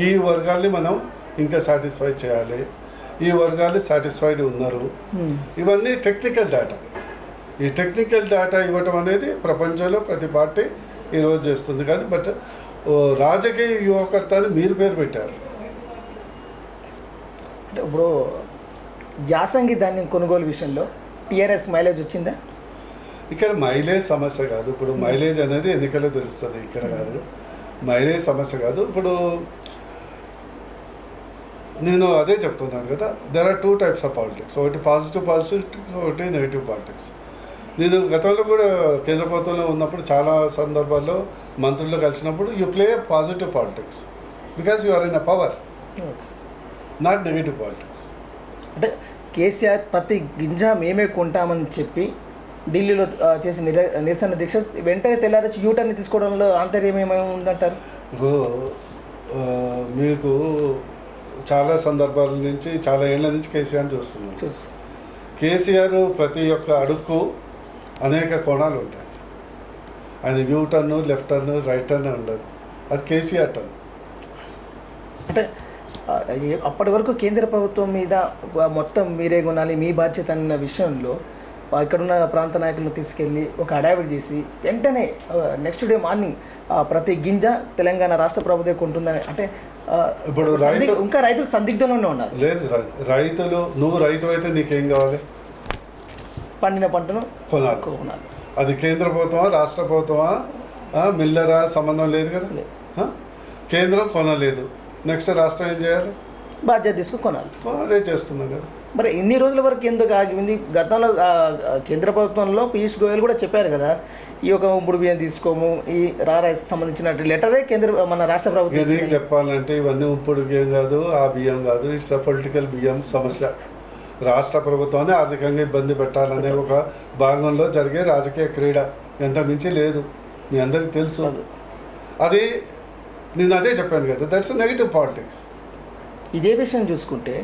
ఈ వర్గాల్ని మనం ఇంకా సాటిస్ఫై చేయాలి, ఈ వర్గాలు సాటిస్ఫైడ్ ఉన్నారు. ఇవన్నీ టెక్నికల్ డేటా. ఈ టెక్నికల్ డేటా ఇవ్వటం అనేది ప్రపంచంలో ప్రతి పార్టీ ఈరోజు చేస్తుంది. కానీ బట్ రాజకీయ యువకర్త అని మీరు పేరు పెట్టారు. అంటే ఇప్పుడు యాసంగి ధాన్యం కొనుగోలు విషయంలో టీఆర్ఎస్ మైలేజ్ వచ్చిందా? ఇక్కడ మైలేజ్ సమస్య కాదు. ఇప్పుడు మైలేజ్ అనేది ఎన్నికల్లో తెలుస్తుంది, ఇక్కడ కాదు. మైలేజ్ సమస్య కాదు. ఇప్పుడు నేను అదే చెప్తున్నాను కదా, there are 2 types of politics. ఒకటి పాజిటివ్ పాలిటిక్స్, ఒకటి నెగిటివ్ పాలిటిక్స్. నేను గతంలో కూడా కేంద్ర ప్రభుత్వంలో ఉన్నప్పుడు చాలా సందర్భాల్లో మంత్రులు కలిసినప్పుడు you play positive politics because you are in a power, not negative politics. అంటే కేసీఆర్ ప్రతి గింజ మేమే కొంటామని చెప్పి ఢిల్లీలో చేసి నిరసన దీక్ష వెంటనే తెల్లారొచ్చి యూటర్న్ తీసుకోవడంలో ఆంతర్యం ఏమేమి ఉందంటారు? మీకు చాలా సందర్భాల నుంచి, చాలా ఏళ్ళ నుంచి కేసీఆర్ చూస్తున్నాను. కేసీఆర్ ప్రతి ఒక్క అడుక్కు అనేక కోణాలు ఉంటాయి. ఆయన you turn, left turn, right turn ఉండదు. అది కేసీఆర్ టర్న్. అంటే అప్పటి వరకు కేంద్ర ప్రభుత్వం మీద మొత్తం మీరే కొనాలి, మీ బాధ్యత అన్న విషయంలో ఇక్కడున్న ప్రాంత నాయకులను తీసుకెళ్ళి ఒక అడావిడి చేసి వెంటనే నెక్స్ట్ డే మార్నింగ్ ప్రతి గింజ తెలంగాణ రాష్ట్ర ప్రభుత్వం కొంటుందని, అంటే ఇప్పుడు ఇంకా రైతులు సందిగ్ధంలోనే ఉన్నారు. లేదు, రైతులు, నువ్వు రైతు అయితే నీకేం కావాలి? పండిన పంటను కొనాలి. అది కేంద్ర ప్రభుత్వమా, రాష్ట్ర ప్రభుత్వమా, మిల్లరా, సంబంధం లేదు కదా. కేంద్రం కొనలేదు, నెక్స్ట్ రాష్ట్రం ఏం చేయాలి? బాధ్యత తీసుకుని కొనాలి. అదే చేస్తున్నాం కదా. మరి ఇన్ని రోజుల వరకు ఎందుకు ఆగింది? గతంలో కేంద్ర ప్రభుత్వంలో పీయూష్ గోయల్ కూడా చెప్పారు కదా, ఈ యొక్క ఉప్పుడు బియ్యం తీసుకోము, ఈ రైస్కి సంబంధించిన లెటరే మన రాష్ట్ర ప్రభుత్వం. ఎందుకు చెప్పాలంటే ఇవన్నీ ఉప్పుడు బియ్యం కాదు, ఆ బియ్యం కాదు, ఇట్స్ అ పొలిటికల్ బియ్యం సమస్య. రాష్ట్ర ప్రభుత్వాన్ని ఆర్థికంగా ఇబ్బంది పెట్టాలనే ఒక భాగంలో జరిగే రాజకీయ క్రీడ, ఎంత మించి లేదు, మీ అందరికీ తెలుసు. అది నేను అదే చెప్పాను కదా, దట్స్ నెగిటివ్ పాలిటిక్స్. ఇదే విషయం చూసుకుంటే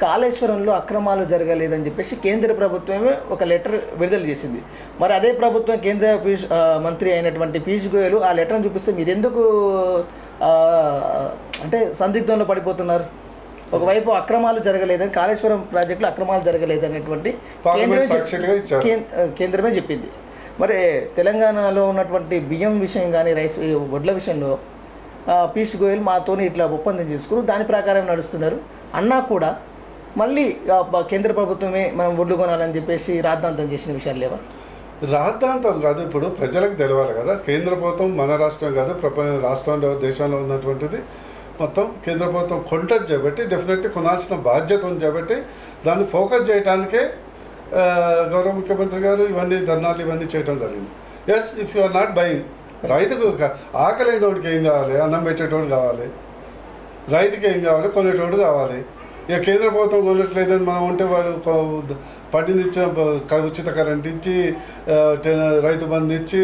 కాళేశ్వరంలో అక్రమాలు జరగలేదని చెప్పేసి కేంద్ర ప్రభుత్వమే ఒక లెటర్ విడుదల చేసింది. మరి అదే ప్రభుత్వం కేంద్ర మంత్రి అయినటువంటి పీయూష్ గోయల్ ఆ లెటర్ని చూపిస్తే మీరు ఎందుకు అంటే సందిగ్ధంలో పడిపోతున్నారు? ఒకవైపు అక్రమాలు జరగలేదని, కాళేశ్వరం ప్రాజెక్టులో అక్రమాలు జరగలేదనేటువంటి కేంద్రమే చెప్పింది. మరి తెలంగాణలో ఉన్నటువంటి బియ్యం విషయం కానీ వడ్ల విషయంలో పీయూష్ గోయల్ మాతోని ఇట్లా ఒప్పందం చేసుకుని దాని ప్రకారం నడుస్తున్నారు అన్నా కూడా మళ్ళీ కేంద్ర ప్రభుత్వమే మనం ఒడ్లు కొనాలని చెప్పేసి రాద్ధాంతం చేసిన విషయాలు లేవా? రాద్ధాంతం కాదు, ఇప్పుడు ప్రజలకు తెలవాలి కదా. కేంద్ర ప్రభుత్వం మన రాష్ట్రం కాదు, రాష్ట్రంలో దేశంలో ఉన్నటువంటిది మొత్తం కేంద్ర ప్రభుత్వం కొంటది చేపట్టి డెఫినెట్లీ కొనాల్సిన బాధ్యత ఉంది చేపట్టి దాన్ని ఫోకస్ చేయడానికే గౌరవ ముఖ్యమంత్రి గారు ఇవన్నీ ధర్నాలు ఇవన్నీ చేయడం జరిగింది. Yes, if you are not buying, రైతుకు ఆకలేనోడికి ఏం కావాలి? అన్నం పెట్టేటోడు కావాలి, రైతుకి ఏం కావాలి? కొనేటోడు కావాలి. ఇక కేంద్ర ప్రభుత్వం కొనట్లేదని మనం ఉంటే వాడు పండినిచ్చిన ఉచిత కరెంట్ ఇచ్చి, రైతు బంధు ఇచ్చి,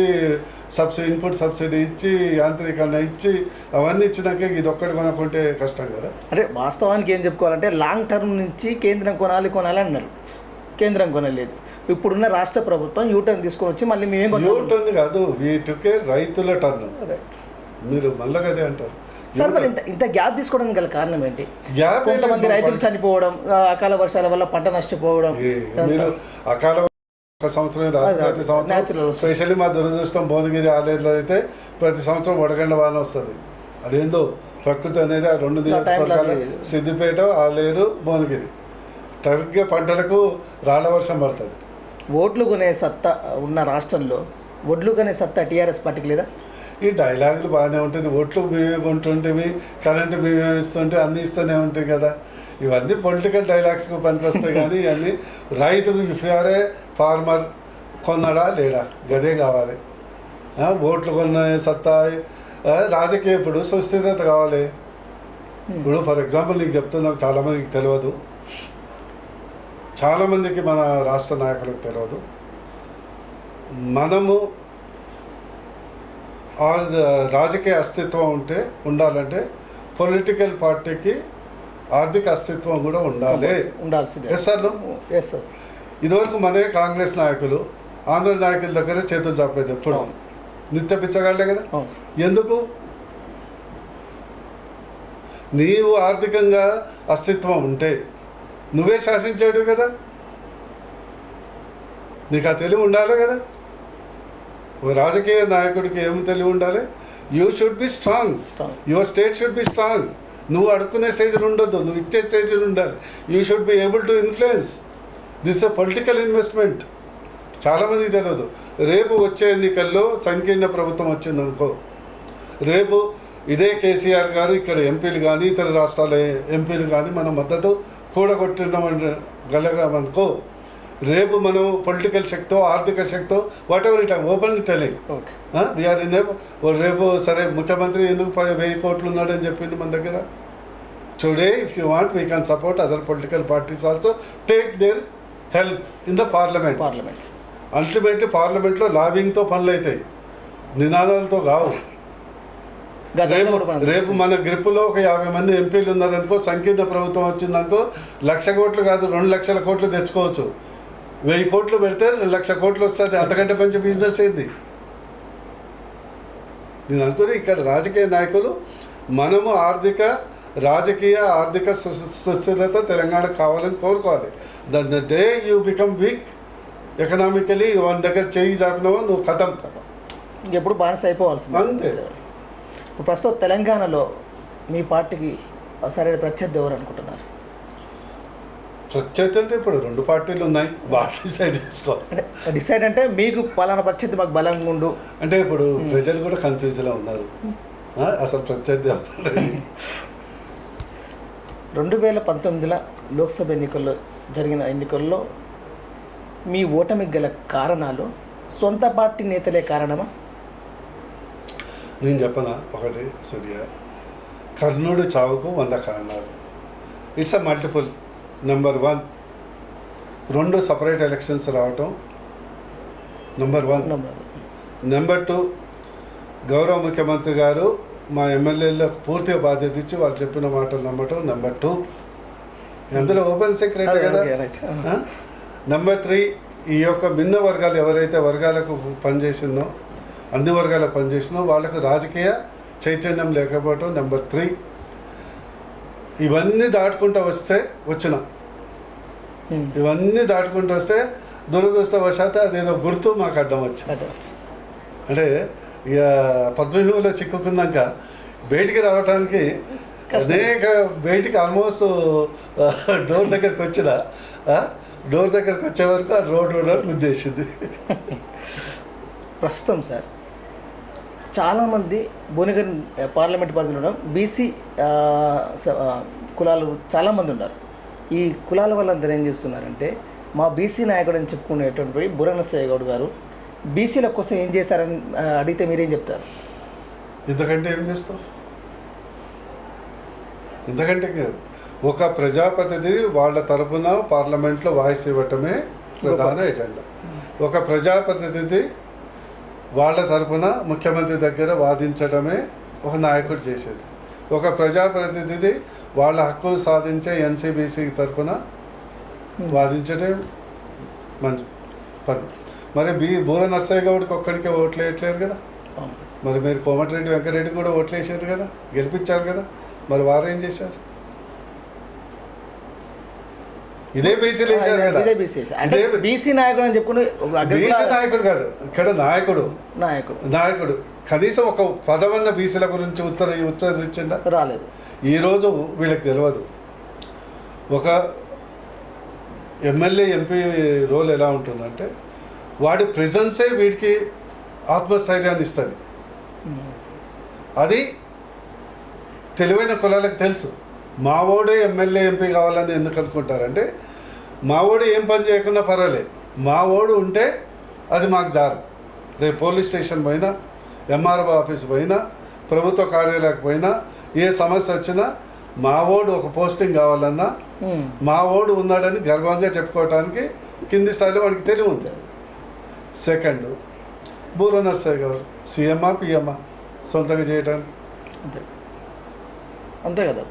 ఇన్పుట్ సబ్సిడీ ఇచ్చి, యాంత్రీకరణ ఇచ్చి, అవన్నీ ఇచ్చినాక ఇది ఒక్కటి కొనుక్కుంటే కష్టం కదా. అంటే వాస్తవానికి ఏం చెప్పుకోవాలంటే లాంగ్ టర్మ్ నుంచి కేంద్రం కొనాలి అన్నారు, కేంద్రం కొనలేదు. ఇప్పుడున్న రాష్ట్ర ప్రభుత్వం యూటర్న్ తీసుకొని వచ్చి మళ్ళీ మేము యూటర్న్ కాదు, వీటికే రైతుల టర్న్. మీరు మళ్ళీ అదే అంటారు సార్. మరి ఇంత గ్యాప్ తీసుకోవడానికి గల కారణం ఏంటి? కొంతమంది రైతులు చనిపోవడం, అకాల వర్షాల వల్ల పంట నష్టపోవడం. మీరు అకాల సంవత్సరం ప్రతి సంవత్సరం, స్పెషల్లీ మా దురదృష్టం భువనగిరి ఆలేరులో అయితే ప్రతి సంవత్సరం వడగండ వాన వస్తుంది. అదేందో ప్రకృతి అనేది ఆ 2 నియోజకవర్గాలు, సిద్దిపేట, ఆలేరు, భువనగిరి, సరిగ్గా పంటలకు రాళ్ల వర్షం పడుతుంది. ఓట్లు కొనే సత్తా ఉన్న రాష్ట్రంలో ఒడ్లు కొనే సత్తా టీఆర్ఎస్ పార్టీకి లేదా? ఈ డైలాగులు బాగానే ఉంటుంది, ఓట్లు మేమే కొంటుంటేవి, కరెంటు మేమే ఇస్తుంటే అన్నీ ఇస్తూనే ఉంటాయి కదా. ఇవన్నీ పొలిటికల్ డైలాగ్స్కి పనికొస్తాయి. కానీ ఇవన్నీ రైతుకు ఇఫ్ఆర్ఏ ఫార్మర్ కొన్నాడా లేడా గదే కావాలి. ఓట్లు కొన్న సత్తా రాజకీయ ఇప్పుడు సుస్థిరత కావాలి. ఇప్పుడు ఫర్ ఎగ్జాంపుల్ నీకు చెప్తున్నాం, చాలామందికి తెలియదు, చాలామందికి మన రాష్ట్ర నాయకులకు తెలియదు. మనము రాజకీయ అస్తిత్వం ఉండాలంటే పొలిటికల్ పార్టీకి ఆర్థిక అస్తిత్వం కూడా ఉండాల్సిందే. Yes sir. Yes sir. ఇదివరకు మనమే కాంగ్రెస్ నాయకులు ఆంధ్ర నాయకుల దగ్గర చేతులు చాపేది ఎప్పుడు నిత్య పిచ్చగాళ్లే కదా. ఎందుకు? నీవు ఆర్థికంగా అస్తిత్వం ఉంటే నువ్వే శాసించాడు కదా, నీకు ఆ తెలివి ఉండాలి కదా. ఒక రాజకీయ నాయకుడికి ఏమి తెలివి ఉండాలి? You should be strong, your state should be strong. నువ్వు అడుక్కునే స్టేజ్లు ఉండొద్దు, నువ్వు ఇచ్చే స్టేజ్లు ఉండాలి. You should be able to influence. This a political investment. చాలామందికి తెలియదు. రేపు వచ్చే ఎన్నికల్లో సంకీర్ణ ప్రభుత్వం వచ్చిందనుకో, రేపు ఇదే కేసీఆర్ గారు ఇక్కడ ఎంపీలు కానీ ఇతర రాష్ట్రాల ఎంపీలు కానీ మన మద్దతు కూడగొట్టగలగామనుకో, రేపు మనం పొలిటికల్ శక్తో ఆర్థిక శక్తో whatever it open telling we're in రేపు సరే ముఖ్యమంత్రి ఎందుకు 1000 కోట్లు ఉన్నాడని చెప్పిండు మన దగ్గర. Today if you want we can support other political parties also, take their help in the parliament. Ultimately పార్లమెంట్లో లాబింగ్తో పనులు అవుతాయి, నినాదాలతో కావు. రేపు మన గ్రిప్పులో ఒక 50 మంది ఎంపీలు ఉన్నారనుకో, సంకీర్ణ ప్రభుత్వం వచ్చిందనుకో, 1,00,000 కోట్లు కాదు 2 లక్షల కోట్లు తెచ్చుకోవచ్చు. 1000 కోట్లు పెడితే 2,00,000 కోట్లు వస్తుంది. అంతకంటే మంచి బిజినెస్ ఏంది? నేను అనుకుని ఇక్కడ రాజకీయ నాయకులు మనము రాజకీయ ఆర్థిక సుస్థిరత తెలంగాణకు కావాలని కోరుకోవాలి. The day you become weak economically, one దగ్గర చేయి చాపినావో నువ్వు కథం ఎప్పుడు బానిస అయిపోవాల్సింది అంతే. ప్రస్తుతం తెలంగాణలో మీ పార్టీకి సరైన ప్రత్యర్థి ఎవరు అనుకుంటున్నారు? ప్రత్యర్థి అంటే ఇప్పుడు 2 పార్టీలు ఉన్నాయి, వాళ్ళు డిసైడ్ చేసుకోవాలి. అంటే డిసైడ్ అంటే మీకు పలానా ప్రత్యర్థి మాకు బలంగా ఉండు అంటే ఇప్పుడు ప్రజలు కూడా కన్ఫ్యూజ్లో ఉన్నారు. అసలు ప్రత్యర్థి 2019 లోక్సభ ఎన్నికల్లో జరిగిన ఎన్నికల్లో మీ ఓటమికి గల కారణాలు సొంత పార్టీ నేతలే కారణమా? నేను చెప్పనా ఒకటి సూర్య, కర్ణుడు చావుకు 100 కారణాలు. It's a multiple. Number 1, 2 separate elections రావటం నెంబర్ 1. నెంబర్ 2, గౌరవ ముఖ్యమంత్రి గారు మా ఎమ్మెల్యేలకు పూర్తిగా బాధ్యత ఇచ్చి వాళ్ళు చెప్పిన మాటలు నమ్మటం. నెంబర్ 2 అందులో ఓపెన్ సీక్రెట్ కదా. నెంబర్ 3 ఈ యొక్క భిన్న వర్గాలు ఎవరైతే వర్గాలకు పనిచేసిందో, అన్ని వర్గాలకు పనిచేసిందో వాళ్ళకు రాజకీయ చైతన్యం లేకపోవటం. నెంబర్ 3 ఇవన్నీ దాటుకుంటూ వస్తే దురదృష్టవశాత్తు అదేదో గుర్తు మాకు అడ్డం వచ్చింది. అంటే ఇక పద్మవ్యూహంలో చిక్కుకున్నాక బయటికి రావడానికి బయటికి ఆల్మోస్ట్ డోర్ దగ్గరికి వచ్చే వరకు ఆ రోడ్ ముద్దేసింది. ప్రస్తుతం సార్ చాలామంది భువనగిరి పార్లమెంట్ పరిధిలో బీసీ కులాలు చాలామంది ఉన్నారు. ఈ కులాల వాళ్ళందరూ ఏం చేస్తున్నారంటే మా బీసీ నాయకుడు అని చెప్పుకునేటువంటి బుర్ర నరసయ్య గౌడ్ గారు బీసీల కోసం ఏం చేశారని అడిగితే మీరేం చెప్తారు? ఇంతకంటే ఏం చేస్తాం? ఇంతకంటే ఒక ప్రజాప్రతినిధి వాళ్ళ తరపున పార్లమెంట్లో వాయిస్ ఇవ్వటమే ప్రధాన ఎజెండా. ఒక ప్రజాప్రతినిధి వాళ్ళ తరపున ముఖ్యమంత్రి దగ్గర వాదించడమే ఒక నాయకుడు చేసేది. ఒక ప్రజాప్రతినిధి వాళ్ళ హక్కులు సాధించే ఎన్సీబీసీ తరపున వాదించడం మంచి పది. మరి బూర నరసయ్య గౌడ్కి ఒక్కడికే ఓట్లు వేయట్లేరు కదా. మరి మీరు కోమటిరెడ్డి వెంకరెడ్డి కూడా ఓట్లు వేసారు కదా, గెలిపించారు కదా. మరి వారు ఏం చేశారు? ఇదే బీసీలు వేశారు కదా. బీసీ నాయకుడు అని చెప్పుకుని బీసీ నాయకుడు కాదు, ఇక్కడ నాయకుడు కనీసం ఒక పదవన్న బీసీల గురించి ఉత్తరించిందా? రాలేదు. ఈరోజు వీళ్ళకి తెలియదు. ఒక ఎమ్మెల్యే ఎంపీ రోల్ ఎలా ఉంటుందంటే వాడి ప్రెజెన్సే వీడికి ఆత్మస్థైర్యాన్ని ఇస్తుంది. అది తెలివైన కులాలకు తెలుసు. మావోడే ఎమ్మెల్యే ఎంపీ కావాలని ఎందుకు అనుకుంటారంటే మావోడు ఏం పని చేయకుండా పర్వాలేదు, మావోడు ఉంటే అది మాకు జారు. రేపు పోలీస్ స్టేషన్ పోయినా, ఎంఆర్ఓ ఆఫీస్ పోయినా, ప్రభుత్వ కార్యాలయానికి పోయినా, ఏ సమస్య వచ్చినా మావోడు ఒక పోస్టింగ్ కావాలన్నా మావోడు ఉన్నాడని గర్వంగా చెప్పుకోవడానికి కింది స్థాయిలో వాడికి తెలివి ఉంది. సెకండ్, బూర నరసయ్య గారు సీఎంఆ పిఎంఆ సొంతంగా చేయడానికి అంతే కదా.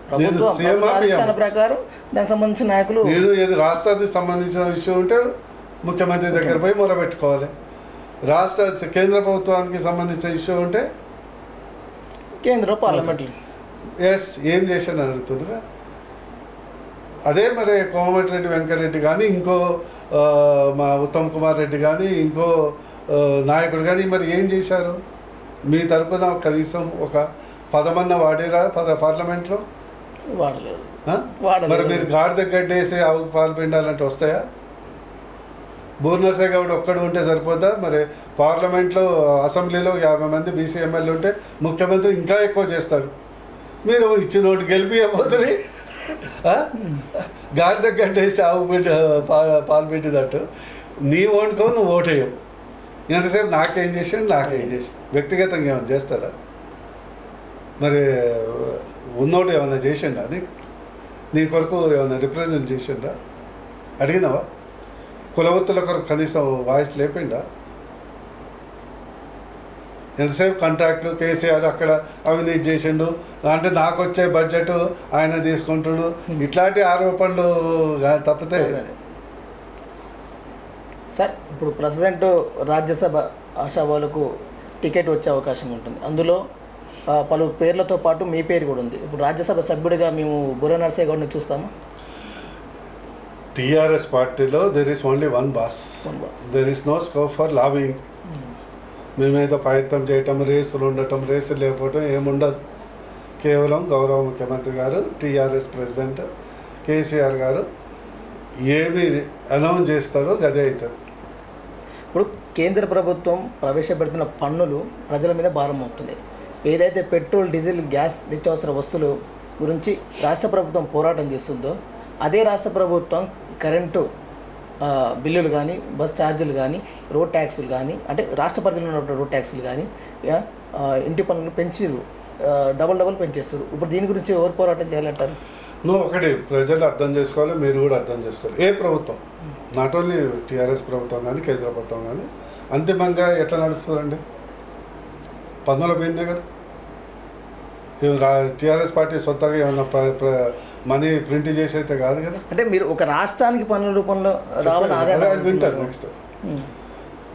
ప్రకారం దానికి సంబంధించిన నాయకులు ఏది రాష్ట్రానికి సంబంధించిన విషయం ఉంటే ముఖ్యమంత్రి దగ్గర పోయి మొరబెట్టుకోవాలి. కేంద్ర ప్రభుత్వానికి సంబంధించిన ఇష్యూ ఉంటే కేంద్ర పార్లమెంట్ ఏం చేశాను అడుగుతుండగా. అదే మరి కోమటిరెడ్డి వెంకరెడ్డి కానీ, ఇంకో మా ఉత్తమ్ కుమార్ రెడ్డి కానీ, ఇంకో నాయకుడు కానీ మరి ఏం చేశారు? మీ తరపున కనీసం ఒక పదమన్న వాడేరా పార్లమెంట్లో? వాడలేదు. మరి మీరు గాడి దగ్గర వేసి ఆవుకు పాలు పిండాలంటే వస్తాయా? బూర నరసయ్య గౌడ్ ఒక్కడు ఉంటే సరిపోద్దా? మరి పార్లమెంట్లో అసెంబ్లీలో 50 మంది బీసీ ఎమ్మెల్యే ఉంటే ముఖ్యమంత్రి ఇంకా ఎక్కువ చేస్తాడు. మీరు ఇచ్చిన ఓటు గెలిపిపోతుంది. గాడి దగ్గర వేసి ఆవు పాలు పిండినట్టు నీ ఓటుకో నువ్వు ఓటేయవు. ఎంతసేపు నాకేం చేసాడు వ్యక్తిగతంగా ఏమైనా చేస్తారా? మరి ఉన్నోటు ఏమైనా చేసిండా? అని నీ కొరకు ఏమైనా రిప్రజెంట్ చేసిండా? అడిగినావా? కులవృత్తుల కొరకు కనీసం వాయిస్ లేపిండా? ఎంతసేపు కాంట్రాక్ట్లు కేసీఆర్ అక్కడ అవినీతి చేసిండు అంటే నాకు వచ్చే బడ్జెట్ ఆయన తీసుకుంటాడు, ఇట్లాంటి ఆరోపణలు తప్పితే. సార్ ఇప్పుడు ప్రెసిడెంట్ రాజ్యసభ ఆశావాలకు టికెట్ వచ్చే అవకాశం ఉంటుంది. అందులో పలు పేర్లతో పాటు మీ పేరు కూడా ఉంది. ఇప్పుడు రాజ్యసభ సభ్యుడిగా మేము బుర్ర నరసయ్య గౌడ్ని చూస్తామా? టీఆర్ఎస్ పార్టీలో there is only one boss. There is no scope for lobbying. మేమేదో ప్రయత్నం చేయటం, రేసులు ఉండటం, రేసులు లేకపోవటం ఏముండదు. కేవలం గౌరవ ముఖ్యమంత్రి గారు, టీఆర్ఎస్ ప్రెసిడెంట్ కేసీఆర్ గారు ఏమి అనౌన్స్ చేస్తారో గదే అవుతుంది. ఇప్పుడు కేంద్ర ప్రభుత్వం ప్రవేశపెడుతున్న పన్నులు ప్రజల మీద భారం అవుతుంది. ఏదైతే పెట్రోల్, డీజిల్, గ్యాస్, నిత్యావసర వస్తువులు గురించి రాష్ట్ర ప్రభుత్వం పోరాటం చేస్తుందో అదే రాష్ట్ర ప్రభుత్వం కరెంటు బిల్లులు కానీ, బస్ ఛార్జీలు కానీ, రోడ్ ట్యాక్సులు కానీ, అంటే రాష్ట్ర పరిధిలో ఉన్న రోడ్ ట్యాక్సులు కానీ, ఇంటి పన్నులు పెంచారు, డబల్ పెంచేస్తారు. ఇప్పుడు దీని గురించి ఎవరు పోరాటం చేయాలంటారు? నువ్వు ఒకటి ప్రజలు అర్థం చేసుకోవాలి, మీరు కూడా అర్థం చేసుకోవాలి. ఏ ప్రభుత్వం, నాట్ ఓన్లీ టీఆర్ఎస్ ప్రభుత్వం కానీ కేంద్ర ప్రభుత్వం కానీ అంతిమంగా ఎట్లా నడుస్తుందండి? పన్నుల పోయిందే కదా. టీఆర్ఎస్ పార్టీ సొంతగా ఏమన్నా మనీ ప్రింట్ చేసి అయితే కాదు కదా. అంటే మీరు ఒక రాష్ట్రానికి పన్నుల రూపంలో రావాలని ఆదాయం వింటారు నెక్స్ట్.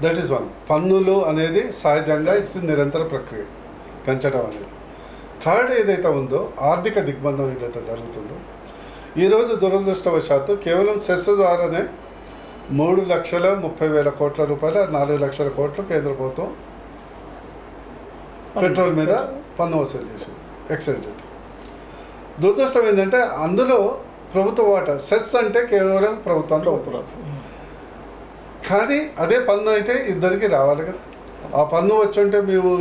That is one. పన్నులు అనేది సహజంగా ఇట్స్ నిరంతర ప్రక్రియ పెంచడం అనేది. థర్డ్ ఏదైతే ఉందో ఆర్థిక దిగ్బంధం ఏదైతే జరుగుతుందో ఈరోజు దురదృష్టవశాత్తు కేవలం సెస్ ద్వారానే 3,30,000 కోట్ల రూపాయలు 4 లక్షల కోట్లు కేంద్ర ప్రభుత్వం పెట్రోల్ మీద పన్ను వసూలు చేసింది, ఎక్సైజ్ డ్యూటీ. దురదృష్టం ఏంటంటే అందులో ప్రభుత్వ వాటా. సెస్ అంటే కేవలం ప్రభుత్వం. కానీ అదే పన్ను అయితే ఇద్దరికి రావాలి కదా. ఆ పన్ను వచ్చి ఉంటే మేము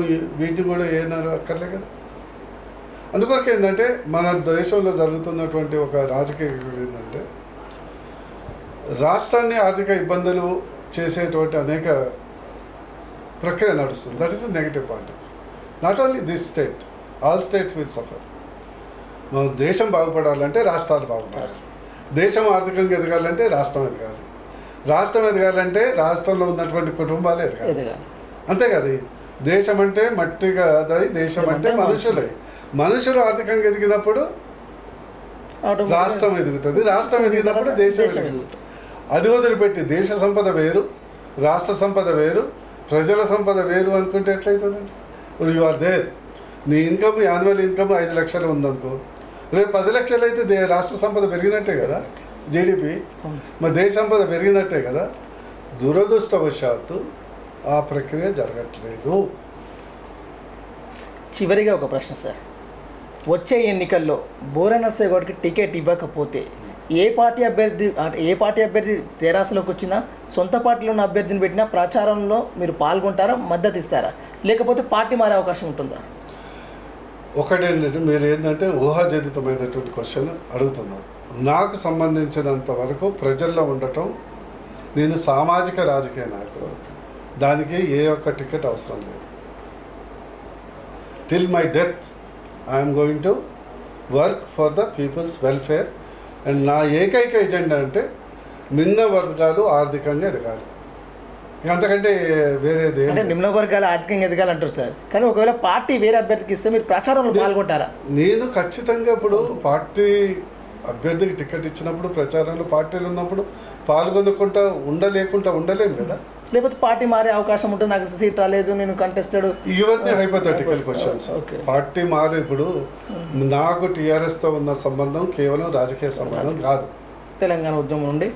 వీటిని కూడా ఏనారు అక్కర్లే కదా. అందుకొరకు ఏంటంటే మన దేశంలో జరుగుతున్నటువంటి ఒక రాజకీయ ఏంటంటే రాష్ట్రాన్ని ఆర్థిక ఇబ్బందులు చేసేటువంటి అనేక ప్రక్రియ నడుస్తుంది. That is the negative politics. Not only this state, all states will suffer. మన దేశం బాగుపడాలంటే రాష్ట్రాలు బాగుపడాలి. దేశం ఆర్థికంగా ఎదగాలంటే రాష్ట్రం ఎదగాలి. రాష్ట్రం ఎదగాలంటే రాష్ట్రంలో ఉన్నటువంటి కుటుంబాలు ఎదగాలి. అంతే కదా. దేశం అంటే మట్టి కాదు, దేశం అంటే మనుషులే. మనుషులు ఆర్థికంగా ఎదిగినప్పుడు రాష్ట్రం ఎదుగుతుంది, రాష్ట్రం ఎదిగినప్పుడు దేశం ఎదుగుతుంది. అది వదిలిపెట్టి దేశ సంపద వేరు, రాష్ట్ర సంపద వేరు, ప్రజల సంపద వేరు అనుకుంటే ఎట్లయితుందండి? ఇప్పుడు యు ఆర్ దేర్, నీ ఇన్కమ్ యాన్యువల్ ఇన్కమ్ 5 లక్షలు ఉందనుకో, రేపు 10 లక్షలు అయితే రాష్ట్ర సంపద పెరిగినట్టే కదా, జీడిపి. మరి దేశ సంపద పెరిగినట్టే కదా. దురదృష్టవశాత్తు ఆ ప్రక్రియ జరగట్లేదు. చివరిగా ఒక ప్రశ్న సార్, వచ్చే ఎన్నికల్లో బూర నర్సయ్య గౌడ్కి టికెట్ ఇవ్వకపోతే ఏ పార్టీ అభ్యర్థి తెరాసలోకి వచ్చినా, సొంత పార్టీలో ఉన్న అభ్యర్థిని పెట్టినా ప్రచారంలో మీరు పాల్గొంటారా, మద్దతు ఇస్తారా, లేకపోతే పార్టీ మారే అవకాశం ఉంటుందా? ఒకటేంటంటే మీరు ఏంటంటే ఊహాజనితమైనటువంటి క్వశ్చన్ అడుగుతున్నారు. నాకు సంబంధించినంత వరకు ప్రజల్లో ఉండటం, నేను సామాజిక రాజకీయ నాయకుడు, దానికి ఏ ఒక్క టికెట్ అవసరం లేదు. Till my death I'm going to work for the peoples welfare. And నా ఏకైక ఎజెండా అంటే నిమ్న వర్గాలు ఆర్థికంగా ఎదగాలి. అంతకంటే వేరేది అంటే నిమ్న వర్గాలు ఆర్థికంగా ఎదగాలంటారు సార్. కానీ ఒకవేళ పార్టీ వేరే అభ్యర్థికి ఇస్తే మీరు ప్రచారంలో పాల్గొంటారా? నేను ఖచ్చితంగా ఇప్పుడు పార్టీ అభ్యర్థికి టికెట్ ఇచ్చినప్పుడు ప్రచారంలో పార్టీలు ఉన్నప్పుడు పాల్గొనకుండా ఉండలేము కదా. లేకపోతే పార్టీ మారే అవకాశం ఉంటుంది, నాకు సీట్ రాలేదు, నేను కంటెస్టెడ్, ఇవన్నీ హైపోథెటికల్ క్వశ్చన్స్. పార్టీ మారే ఇప్పుడు నాకు టీఆర్ఎస్తో ఉన్న సంబంధం కేవలం రాజకీయ సంబంధం కాదు. తెలంగాణ ఉద్యమం నుండి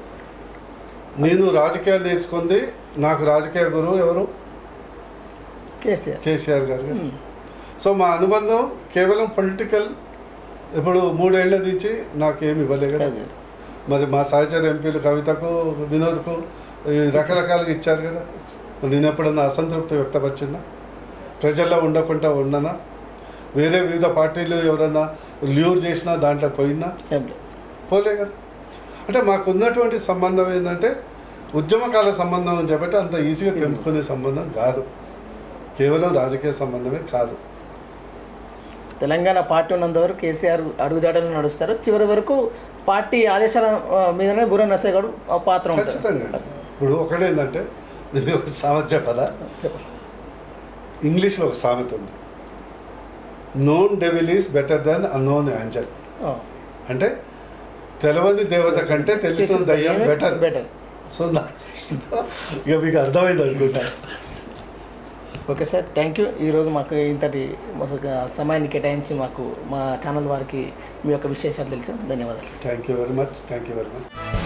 నేను రాజకీయాలు నేర్చుకుంది, నాకు రాజకీయ గురువు ఎవరు? కేసీఆర్ గారు. సో మా అనుబంధం కేవలం పొలిటికల్. ఇప్పుడు 3 ఏళ్ల నుంచి నాకేమి ఇవ్వలే కదా. మరి మా సహచర ఎంపీలు కవితకు, వినోద్కు రకరకాలుగా ఇచ్చారు కదా. నేను ఎప్పుడన్నా అసంతృప్తి వ్యక్తపరిచిందా? ప్రజల్లో ఉండకుండా ఉన్నానా? వేరే వివిధ పార్టీలు ఎవరన్నా ల్యూర్ చేసినా దాంట్లో పోయినా? పోలే కదా. అంటే మాకున్నటువంటి సంబంధం ఏంటంటే ఉద్యమకాల సంబంధం అని చెప్పి అంత ఈజీగా తెంపుకునే సంబంధం కాదు, కేవలం రాజకీయ సంబంధమే కాదు. తెలంగాణ పార్టీ ఉన్నంతవరకు కేసీఆర్ అడుగుదాడలు నడుస్తారు, చివరి వరకు పార్టీ ఆదేశాల మీదనే బూర నర్సయ్య గౌడ్ పాత్ర ఉంటుంది ఖచ్చితంగా. ఇప్పుడు ఒకటేంటంటే నేను ఒక సామెత చెప్పాలా? ఇంగ్లీష్లో ఒక సామెత ఉంది, known devil is better than unknown angel. అంటే తెలవని దేవత కంటే తెలిసిన దయ్యం బెటర్. సో ఇక మీకు అర్థమైంది అనుకుంటా. Okay sir, thank you. ఈరోజు మాకు ఇంతటి సమయాన్ని కేటాయించి మాకు మా ఛానల్ వారికి మీ యొక్క విశేషాలు తెలుసు. ధన్యవాదాలు. Thank you very much.